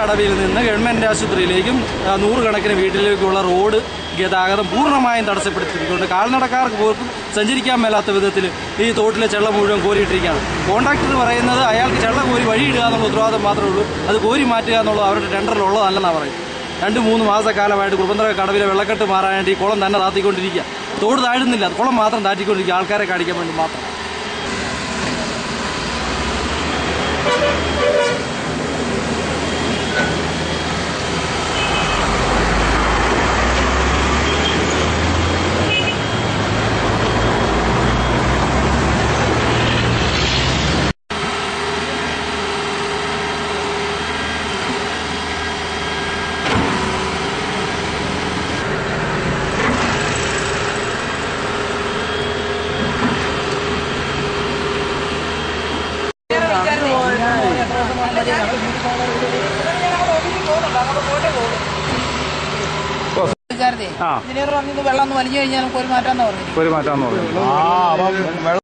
കടവിൽ നിന്ന് ഗവൺമെന്റ് ആശുപത്രിയിലേക്കും നൂറുകണക്കിന് വീട്ടിലേക്കുള്ള റോഡ് ഗതാഗതം പൂർണ്ണമായും തടസ്സപ്പെടുത്തിയിട്ടുണ്ട്. കാൽനടക്കാർക്ക് പോലും സഞ്ചരിക്കാൻ മേലാത്ത വിധത്തിൽ ഈ തോട്ടിലെ ചെള്ള മുഴുവൻ കോരിയിട്ടിരിക്കുകയാണ്. കോൺട്രാക്ടർ പറയുന്നത് അയാൾക്ക് ചെള്ള കോരി വഴിയിടുക എന്നുള്ള ഉത്തരവാദിത്തം മാത്രമേ ഉള്ളൂ, അത് കോരി മാറ്റുക എന്നുള്ളത് അവരുടെ ടെൻഡറിലുള്ളതല്ലെന്നാണ് പറയുന്നത്. 2-3 മാസക്കാലമായിട്ട് കുറുപ്പന്തറ കടവിലെ വെള്ളക്കെട്ട് മാറാനായിട്ട് ഈ കുളം തന്നെ താത്തിക്കൊണ്ടിരിക്കുക. തോട് താഴുന്നില്ല, കുളം മാത്രം താറ്റിക്കൊണ്ടിരിക്കുക, ആൾക്കാരെ കാണിക്കാൻ വേണ്ടി മാത്രം. എഞ്ചിനീയർ പറഞ്ഞു വെള്ളം ഒന്ന് വലിഞ്ഞു കഴിഞ്ഞാൽ കോരി മാറ്റാന്ന് പറഞ്ഞു.